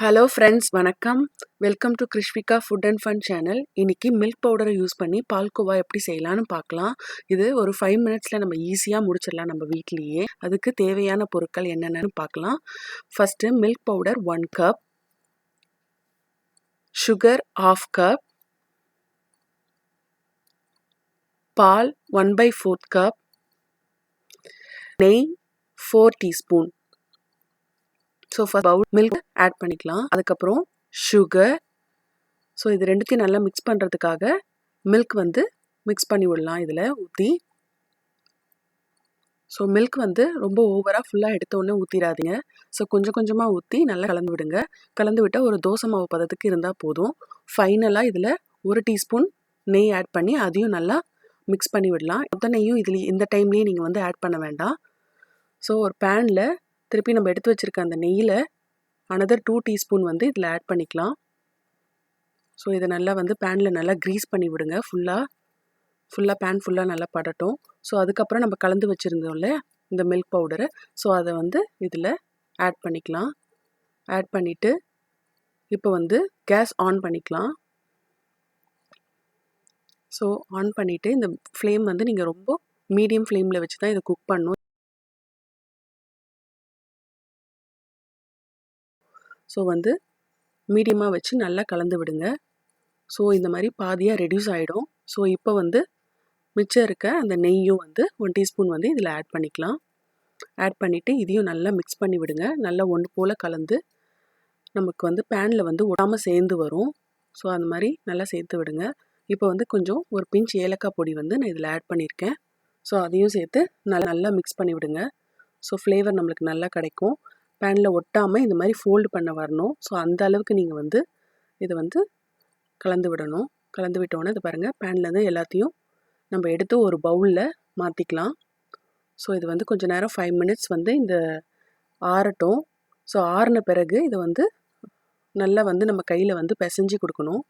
Hello friends, வணக்கம். Welcome to Krishvika Food Fun channel. இன்னைக்கு milk பவுடரை யூஸ் பண்ணி பால்கோவா எப்படி செய்யலாம்னு பார்க்கலாம். இது ஒரு 5 மினிட்ஸில் நம்ம ஈஸியாக முடிச்சிடலாம் நம்ம வீட்லேயே. அதுக்கு தேவையான பொருட்கள் என்னென்னு பார்க்கலாம். First milk powder 1 cup, sugar 1/2 cup, பால் 1/4 கப், நெய் 4 teaspoon. So first bowl milk add பண்ணிக்கலாம். அதுக்கப்புறம் சுகர். ஸோ இது ரெண்டுத்தையும் நல்லா மிக்ஸ் பண்ணுறதுக்காக மில்க் மிக்ஸ் பண்ணி விடலாம் இதில் ஊற்றி. ஸோ மில்க் ரொம்ப ஓவராக ஃபுல்லாக எடுத்தோடனே ஊற்றிடாதீங்க. ஸோ கொஞ்சம் கொஞ்சமாக ஊற்றி நல்லா கலந்து விடுங்க. கலந்து விட்டால் ஒரு தோசை மாவு பதத்துக்கு இருந்தால் போதும். ஃபைனலாக இதில் 1 டீஸ்பூன் நெய் ஆட் பண்ணி அதையும் நல்லா மிக்ஸ் பண்ணி விடலாம். மொத்த நெய்யும் இதில் இந்த டைம்லேயே நீங்கள் ஆட் பண்ண வேண்டாம். ஸோ ஒரு பேனில் திருப்பி நம்ம எடுத்து வச்சுருக்க அந்த நெய்யில் another 2 டீஸ்பூன் இதில் ஆட் பண்ணிக்கலாம். ஸோ இதை நல்லா பேனில் நல்லா க்ரீஸ் பண்ணி விடுங்க. ஃபுல்லாக பேன் ஃபுல்லாக நல்லா படட்டும். ஸோ அதுக்கப்புறம் நம்ம கலந்து வச்சுருந்தோம்ல இந்த மில்க் பவுடரை, ஸோ அதை இதில் ஆட் பண்ணிக்கலாம். ஆட் பண்ணிவிட்டு இப்போ கேஸ் ஆன் பண்ணிக்கலாம். ஸோ ஆன் பண்ணிவிட்டு இந்த ஃப்ளேம் நீங்கள் ரொம்ப மீடியம் ஃப்ளேமில் வச்சு தான் இதை குக் பண்ணணும். ஸோ மீடியமாக வச்சு நல்லா கலந்து விடுங்க. ஸோ இந்த மாதிரி பாதியாக ரெடியூஸ் ஆகிடும். ஸோ இப்போ மிச்சம் இருக்க அந்த நெய்யும் 1 டீஸ்பூன் இதில் ஆட் பண்ணிக்கலாம். ஆட் பண்ணிவிட்டு இதையும் நல்லா மிக்ஸ் பண்ணி விடுங்க. நல்லா ஒன்று போல் கலந்து நமக்கு பேனில் ஒட்டாமல் சேர்ந்து வரும். ஸோ அந்த மாதிரி நல்லா சேர்த்து விடுங்க. இப்போ கொஞ்சம் ஒரு பிஞ்ச் ஏலக்காய் பொடி நான் இதில் ஆட் பண்ணியிருக்கேன். ஸோ அதையும் சேர்த்து நல்லா மிக்ஸ் பண்ணி விடுங்க. ஸோ ஃப்ளேவர் நம்மளுக்கு நல்லா கிடைக்கும். பேனில் ஒட்டாமல் இந்த மாதிரி ஃபோல்டு பண்ண வரணும். ஸோ அந்த அளவுக்கு நீங்கள் இதை கலந்து விடணும். கலந்து விட்டோன்னே இது பாருங்கள், பேன்லேருந்து எல்லாத்தையும் நம்ம எடுத்து ஒரு பவுலில் மாற்றிக்கலாம். ஸோ இது கொஞ்சம் நேரம் 5 மினிட்ஸ் இந்த ஆறட்டும். ஸோ ஆறின பிறகு இதை நல்லா நம்ம கையில் பிசைஞ்சு கொடுக்கணும்.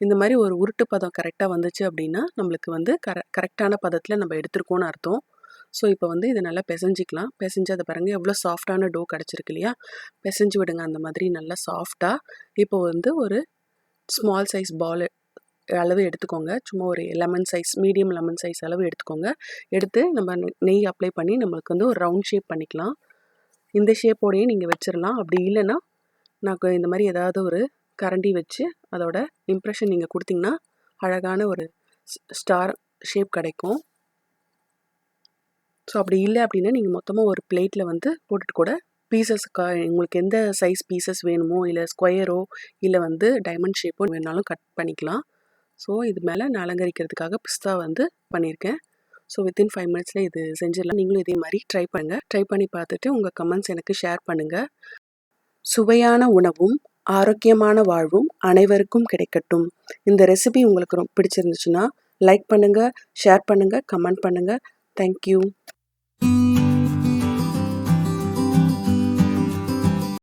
இந்த மாதிரி ஒரு உருட்டு பதம் கரெக்டாக வந்துச்சு அப்படின்னா நம்மளுக்கு கரெக்டான பதத்தில் நம்ம எடுத்துருக்கோன்னு அர்த்தம். ஸோ இப்போ இதை நல்லா பிசைஞ்சிக்கலாம். பிசைஞ்சு அதை பாருங்கள் எவ்வளோ சாஃப்டான டோ கிடச்சிருக்கு இல்லையா. பிசைஞ்சு விடுங்க அந்த மாதிரி நல்லா சாஃப்டாக. இப்போ ஒரு ஸ்மால் சைஸ் பால் அளவு எடுத்துக்கோங்க. சும்மா ஒரு lemon size, medium lemon size அளவு எடுத்துக்கோங்க. எடுத்து நம்ம நெய் அப்ளை பண்ணி நம்மளுக்கு ஒரு ரவுண்ட் ஷேப் பண்ணிக்கலாம். இந்த ஷேப்போடையே நீங்கள் வச்சிடலாம். அப்படி இல்லைன்னா நான் இந்த மாதிரி ஏதாவது ஒரு கரண்டி வச்சு அதோட இம்ப்ரெஷன் நீங்கள் கொடுத்தீங்கன்னா அழகான ஒரு ஸ்டார் ஷேப் கிடைக்கும். ஸோ அப்படி இல்லை அப்படின்னா நீங்கள் மொத்தமாக ஒரு பிளேட்டில் போட்டுட்டு கூட பீசஸ்க்கா உங்களுக்கு எந்த சைஸ் பீசஸ் வேணுமோ, இல்லை ஸ்கொயரோ இல்லை டைமண்ட் ஷேப்போ வேணாலும் கட் பண்ணிக்கலாம். ஸோ இது மேலே நான் அலங்கரிக்கிறதுக்காக பிஸ்தா பண்ணியிருக்கேன். ஸோ வித்தின் 5 மினிட்ஸில் இது செஞ்சிடலாம். நீங்களும் இதே மாதிரி ட்ரை பண்ணுங்கள். ட்ரை பண்ணி பார்த்துட்டு உங்கள் கமெண்ட்ஸ் எனக்கு ஷேர் பண்ணுங்கள். சுவையான உணவும் ஆரோக்கியமான வாழ்வும் அனைவருக்கும் கிடைக்கட்டும். இந்த ரெசிபி உங்களுக்கு ரொம்ப பிடிச்சிருந்துச்சுன்னா லைக் பண்ணுங்கள், ஷேர் பண்ணுங்கள், கமெண்ட் பண்ணுங்கள். தேங்க்யூ.